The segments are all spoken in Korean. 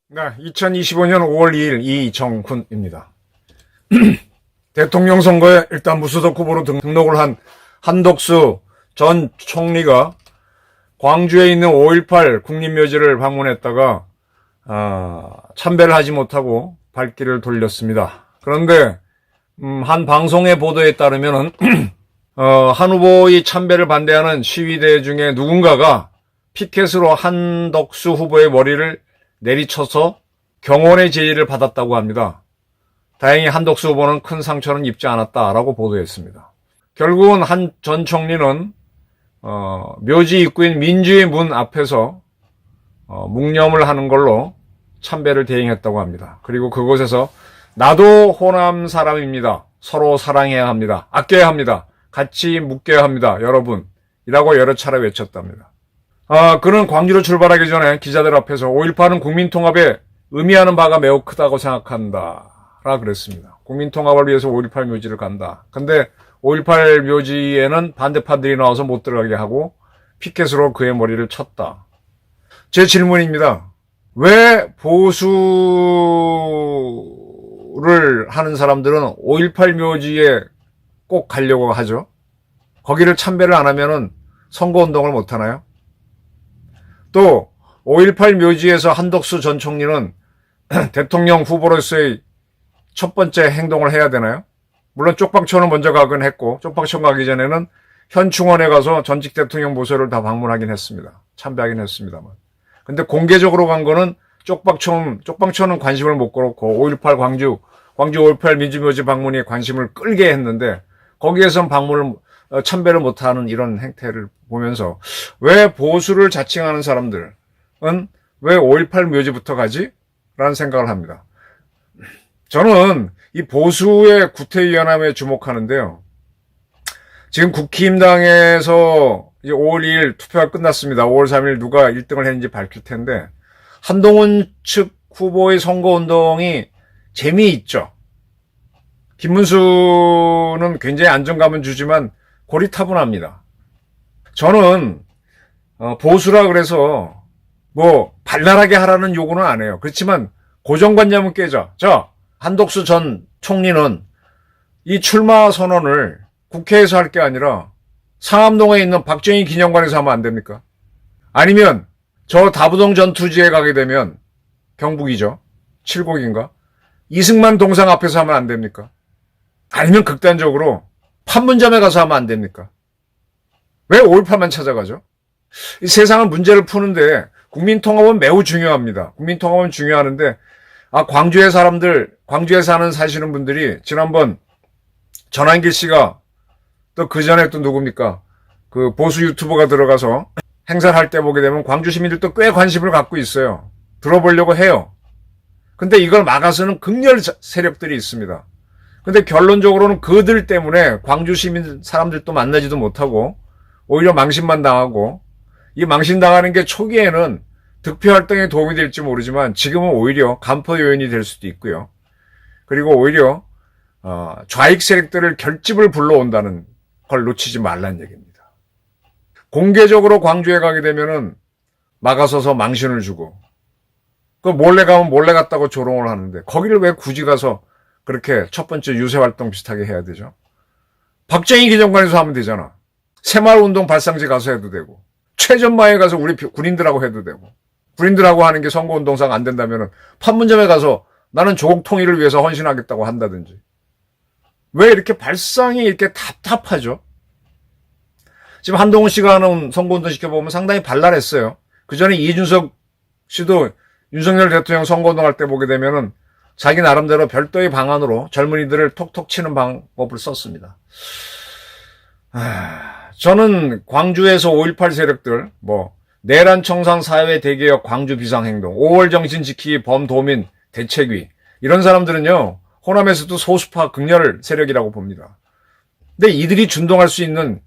네, 2025년 5월 2일 이정훈입니다. 대통령 선거에 일단 무소속 후보로 등록을 한 한덕수 전 총리가 광주에 있는 5.18 국립묘지를 방문했다가 참배를 하지 못하고 발길을 돌렸습니다. 그런데 한 방송의 보도에 따르면 한 후보의 참배를 반대하는 시위대 중에 누군가가 피켓으로 한덕수 후보의 머리를 내리쳐서 경호원의 제의를 받았다고 합니다. 다행히 한덕수 후보는 큰 상처는 입지 않았다라고 보도했습니다. 결국은 한 전 총리는 묘지 입구인 민주의 문 앞에서 묵념을 하는 걸로 참배를 대행했다고 합니다. 그리고 그곳에서 나도 호남 사람입니다. 서로 사랑해야 합니다. 아껴야 합니다. 같이 묶여야 합니다. 여러분 이라고 여러 차례 외쳤답니다. 그는 광주로 출발하기 전에 기자들 앞에서 5.18은 국민통합에 의미하는 바가 매우 크다고 생각한다 라 그랬습니다. 국민통합을 위해서 5.18 묘지를 간다. 근데 5.18 묘지에는 반대파들이 나와서 못 들어가게 하고 피켓으로 그의 머리를 쳤다. 제 질문입니다. 왜 보수를 하는 사람들은 5.18 묘지에 꼭 가려고 하죠? 거기를 참배를 안 하면은 선거운동을 못 하나요? 또 5.18 묘지에서 한덕수 전 총리는 대통령 후보로서의 첫 번째 행동을 해야 되나요? 물론 쪽방촌은 먼저 가긴 했고 쪽방촌 가기 전에는 현충원에 가서 전직 대통령 墓소를 다 방문하긴 했습니다. 참배하긴 했습니다만. 근데 공개적으로 간 거는 쪽방촌은 관심을 못 끌었고 5.18 광주 5.18 민주묘지 방문이 관심을 끌게 했는데 거기에선 참배를 못하는 이런 행태를 보면서 왜 보수를 자칭하는 사람들은 왜 5.18 묘지부터 가지? 라는 생각을 합니다. 저는 이 보수의 구태의연함에 주목하는데요. 지금 국힘당에서 이제 5월 2일 투표가 끝났습니다. 5월 3일 누가 1등을 했는지 밝힐 텐데 한동훈 측 후보의 선거운동이 재미있죠. 김문수는 굉장히 안정감은 주지만 고리타분합니다. 저는 보수라 그래서 뭐 발랄하게 하라는 요구는 안 해요. 그렇지만 고정관념은 깨져. 한덕수 전 총리는 이 출마 선언을 국회에서 할 게 아니라 상암동에 있는 박정희 기념관에서 하면 안 됩니까? 아니면 저 다부동 전투지에 가게 되면 경북이죠. 칠곡인가? 이승만 동상 앞에서 하면 안 됩니까? 아니면 극단적으로 판문점에 가서 하면 안 됩니까? 왜 5.18만 찾아가죠? 이 세상은 문제를 푸는데 국민통합은 매우 중요합니다. 국민통합은 중요하는데 광주에 사시는 분들이 지난번 전한길 씨가 또 그 전에 또 누굽니까? 그 보수 유튜버가 들어가서 행사를 할 때 보게 되면 광주 시민들도 꽤 관심을 갖고 있어요. 들어보려고 해요. 근데 이걸 막아서는 극렬 세력들이 있습니다. 근데 결론적으로는 그들 때문에 광주 시민 사람들도 만나지도 못하고 오히려 망신만 당하고 이 망신당하는 게 초기에는 득표 활동에 도움이 될지 모르지만 지금은 오히려 간포 요인이 될 수도 있고요. 그리고 오히려 좌익 세력들을 결집을 불러온다는 걸 놓치지 말라는 얘기입니다. 공개적으로 광주에 가게 되면은 막아서서 망신을 주고 그 몰래 가면 몰래 갔다고 조롱을 하는데 거기를 왜 굳이 가서 그렇게 첫 번째 유세 활동 비슷하게 해야 되죠? 박정희 기념관에서 하면 되잖아. 새마을운동 발상지 가서 해도 되고 최전방에 가서 우리 군인들하고 해도 되고 군인들하고 하는 게 선거운동상 안 된다면 판문점에 가서 나는 조국 통일을 위해서 헌신하겠다고 한다든지. 왜 이렇게 발상이 이렇게 답답하죠? 지금 한동훈 씨가 하는 선거운동 시켜보면 상당히 발랄했어요. 그 전에 이준석 씨도 윤석열 대통령 선거운동 할 때 보게 되면은 자기 나름대로 별도의 방안으로 젊은이들을 톡톡 치는 방법을 썼습니다. 저는 광주에서 5.18 세력들, 내란 청산 사회 대개혁 광주 비상행동, 5월 정신 지키기 범도민 대책위, 이런 사람들은요, 호남에서도 소수파 극렬 세력이라고 봅니다. 근데 이들이 준동할 수 있는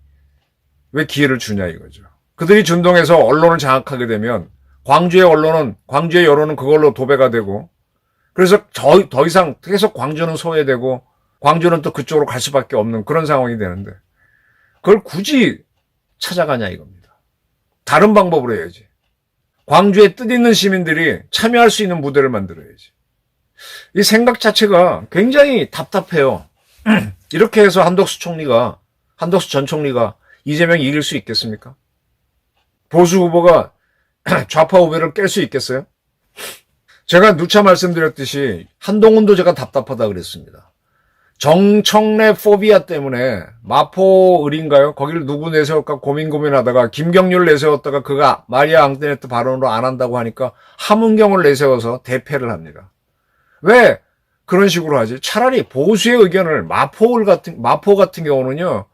왜 기회를 주냐 이거죠. 그들이 준동해서 언론을 장악하게 되면 광주의 여론은 그걸로 도배가 되고, 그래서 더 이상 계속 광주는 소외되고 광주는 또 그쪽으로 갈 수밖에 없는 그런 상황이 되는데 그걸 굳이 찾아가냐 이겁니다. 다른 방법으로 해야지. 광주에 뜻있는 시민들이 참여할 수 있는 무대를 만들어야지. 이 생각 자체가 굉장히 답답해요. 이렇게 해서 한덕수 전 총리가 이재명이 이길 수 있겠습니까? 보수 후보가 좌파 후보를 깰 수 있겠어요? 제가 누차 말씀드렸듯이 한동훈도 제가 답답하다 그랬습니다. 정청래 포비아 때문에 마포을인가요? 거기를 누구 내세울까 고민하다가 김경률 내세웠다가 그가 마리아 앙뚜네트 발언으로 안 한다고 하니까 함은경을 내세워서 대패를 합니다. 왜 그런 식으로 하지? 차라리 보수의 의견을 마포 같은 경우는요.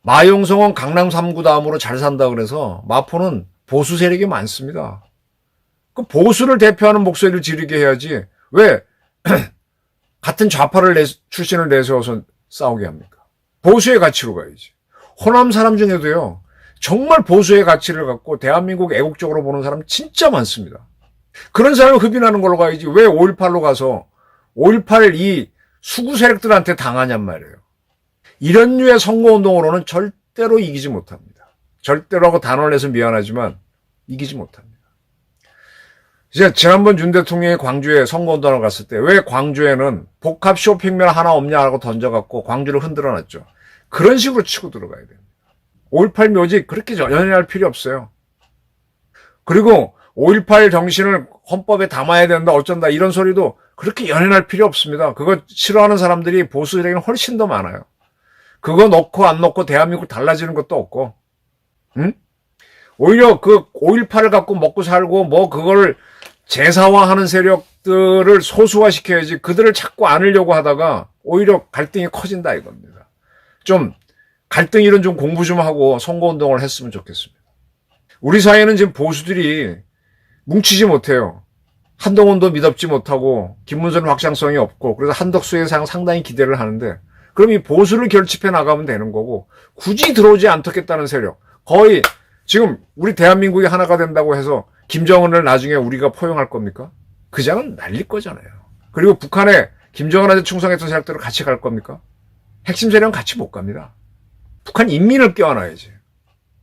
마용성은 강남 3구 다음으로 잘 산다 그래서 마포는 보수 세력이 많습니다. 그 보수를 대표하는 목소리를 지르게 해야지 왜 같은 좌파를 출신을 내세워서 싸우게 합니까? 보수의 가치로 가야지. 호남 사람 중에도요. 정말 보수의 가치를 갖고 대한민국 애국적으로 보는 사람 진짜 많습니다. 그런 사람을 흡인하는 걸로 가야지 왜 5.18로 가서 5.18 이 수구 세력들한테 당하냔 말이에요. 이런 류의 선거운동으로는 절대로 이기지 못합니다. 절대로 하고 단언을 해서 미안하지만 이기지 못합니다. 이제 지난번 윤 대통령이 광주에 선거운동을 갔을 때 왜 광주에는 복합 쇼핑몰 하나 없냐고 던져갖고 광주를 흔들어놨죠. 그런 식으로 치고 들어가야 됩니다. 5.18 묘지 그렇게 연연할 필요 없어요. 그리고 5.18 정신을 헌법에 담아야 된다 어쩐다 이런 소리도 그렇게 연연할 필요 없습니다. 그거 싫어하는 사람들이 보수 세력에는 훨씬 더 많아요. 그거 넣고 안 넣고 대한민국 달라지는 것도 없고 응? 오히려 그 5.18을 갖고 먹고 살고 뭐 그걸 제사화하는 세력들을 소수화시켜야지 그들을 자꾸 안으려고 하다가 오히려 갈등이 커진다 이겁니다. 좀 갈등 이론 좀 공부 좀 하고 선거운동을 했으면 좋겠습니다. 우리 사회는 지금 보수들이 뭉치지 못해요. 한동훈도 믿업지 못하고 김문수는 확장성이 없고 그래서 한덕수에 상당히 기대를 하는데 그럼 이 보수를 결집해 나가면 되는 거고 굳이 들어오지 않겠다는 세력 거의 지금 우리 대한민국이 하나가 된다고 해서 김정은을 나중에 우리가 포용할 겁니까? 그 장은 날릴 거잖아요. 그리고 북한에 김정은한테 충성했던 세력들을 같이 갈 겁니까? 핵심 세력은 같이 못 갑니다. 북한 인민을 껴안아야지.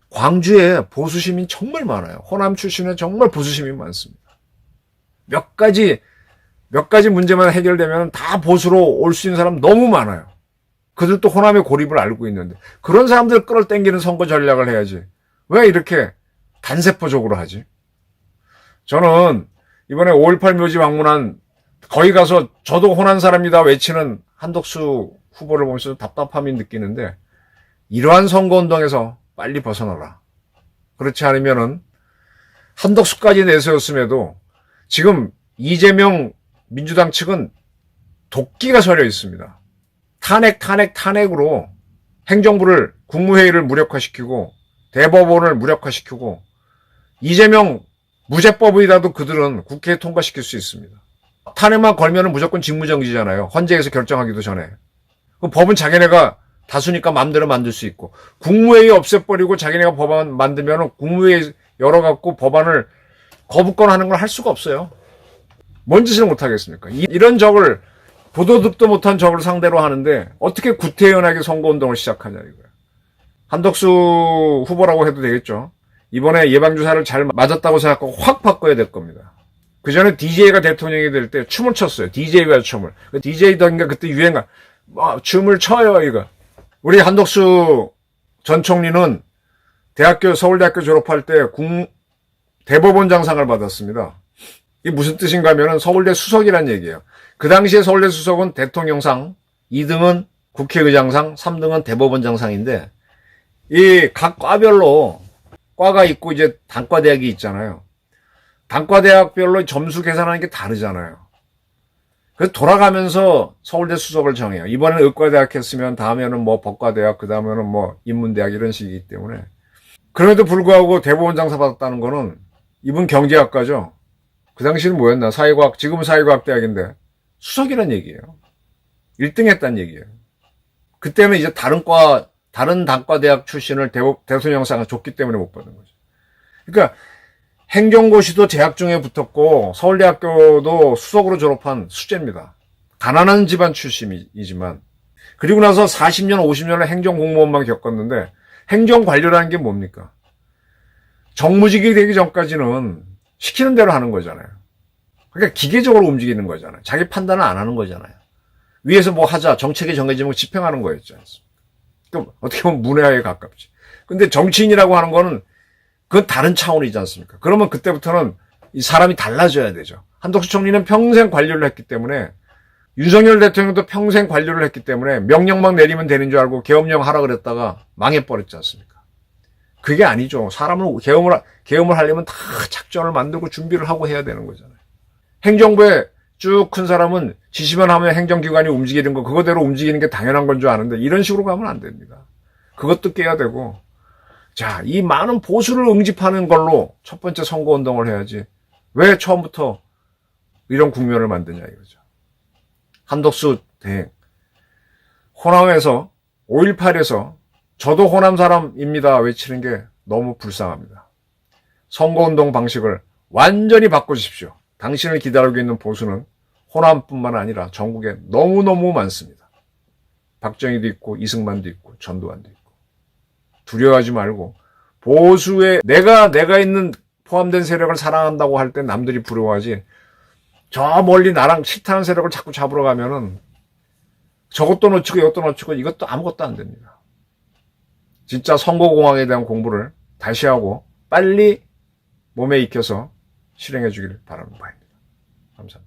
광주에 보수 시민 정말 많아요. 호남 출신에 정말 보수 시민 많습니다. 몇 가지 문제만 해결되면 다 보수로 올 수 있는 사람 너무 많아요. 그들도 호남의 고립을 알고 있는데 그런 사람들 끌어당기는 선거 전략을 해야지. 왜 이렇게 단세포적으로 하지? 저는 이번에 5.18 묘지 방문한 거기 가서 저도 호남 사람이다 외치는 한덕수 후보를 보면서 답답함이 느끼는데 이러한 선거운동에서 빨리 벗어나라. 그렇지 않으면은 한덕수까지 내세웠음에도 지금 이재명 민주당 측은 도끼가 서려 있습니다. 탄핵으로 행정부를 국무회의를 무력화시키고 대법원을 무력화시키고 이재명 무죄법이라도 그들은 국회에 통과시킬 수 있습니다. 탄핵만 걸면은 무조건 직무정지잖아요. 헌재에서 결정하기도 전에. 그 법은 자기네가 다수니까 마음대로 만들 수 있고 국무회의 없애버리고 자기네가 법안 만들면은 국무회의 열어갖고 법안을 거부권 하는 걸 할 수가 없어요. 뭔 짓을 못하겠습니까? 이런 적을 보도득도 못한 적을 상대로 하는데 어떻게 구태연하게 선거운동을 시작하냐 이거야. 한덕수 후보라고 해도 되겠죠. 이번에 예방주사를 잘 맞았다고 생각하고 확 바꿔야 될 겁니다. 그 전에 DJ가 대통령이 될 때 춤을 췄어요. DJ가 춤을. DJ던가 그때 유행가 춤을 춰요 이거. 우리 한덕수 전 총리는 서울대학교 졸업할 때 대법원장상을 받았습니다. 이게 무슨 뜻인가 하면은 서울대 수석이란 얘기예요. 그 당시에 서울대 수석은 대통령상, 2등은 국회의장상, 3등은 대법원장상인데 이 각 과별로 과가 있고 이제 단과대학이 있잖아요. 단과대학별로 점수 계산하는 게 다르잖아요. 그래서 돌아가면서 서울대 수석을 정해요. 이번에는 의과대학 했으면 다음에는 뭐 법과대학, 그 다음에는 뭐 인문대학 이런 식이기 때문에. 그럼에도 불구하고 대법원장사 받았다는 거는 이분 경제학과죠. 그 당시는 뭐였나? 사회과학, 지금은 사회과학대학인데 수석이란 얘기예요. 1등 했단 얘기예요. 그때는 이제 다른 단과대학 출신을 대통령상을 줬기 때문에 못 받은 거죠. 그러니까 행정고시도 재학 중에 붙었고 서울대학교도 수석으로 졸업한 수재입니다. 가난한 집안 출신이지만 그리고 나서 40년, 50년을 행정공무원만 겪었는데 행정관료라는 게 뭡니까? 정무직이 되기 전까지는 시키는 대로 하는 거잖아요. 그러니까 기계적으로 움직이는 거잖아요. 자기 판단을 안 하는 거잖아요. 위에서 뭐 하자, 정책이 정해지면 집행하는 거였지 않습니까? 그러니까 어떻게 보면 문외화에 가깝지. 근데 정치인이라고 하는 거는 그건 다른 차원이지 않습니까? 그러면 그때부터는 이 사람이 달라져야 되죠. 한덕수 총리는 평생 관료를 했기 때문에, 윤석열 대통령도 평생 관료를 했기 때문에 명령만 내리면 되는 줄 알고 계엄령 하라 그랬다가 망해버렸지 않습니까? 그게 아니죠. 사람을 계엄을 하려면 다 작전을 만들고 준비를 하고 해야 되는 거잖아요. 행정부에 쭉 큰 사람은 지시만 하면 행정기관이 움직이는 거, 그거대로 움직이는 게 당연한 건 줄 아는데 이런 식으로 가면 안 됩니다. 그것도 깨야 되고, 자, 이 많은 보수를 응집하는 걸로 첫 번째 선거운동을 해야지. 왜 처음부터 이런 국면을 만드냐 이거죠. 한덕수 대행. 호남에서 5.18에서 저도 호남 사람입니다 외치는 게 너무 불쌍합니다. 선거운동 방식을 완전히 바꿔주십시오. 당신을 기다리고 있는 보수는 호남뿐만 아니라 전국에 너무너무 많습니다. 박정희도 있고 이승만도 있고 전두환도 있고. 두려워하지 말고 보수에 내가 있는 포함된 세력을 사랑한다고 할 때 남들이 부러워하지, 저 멀리 나랑 싫다는 세력을 자꾸 잡으러 가면은 저것도 놓치고 이것도 놓치고 이것도 아무것도 안 됩니다. 진짜 선거공학에 대한 공부를 다시 하고 빨리 몸에 익혀서 실행해 주길 바라는 바입니다. 감사합니다.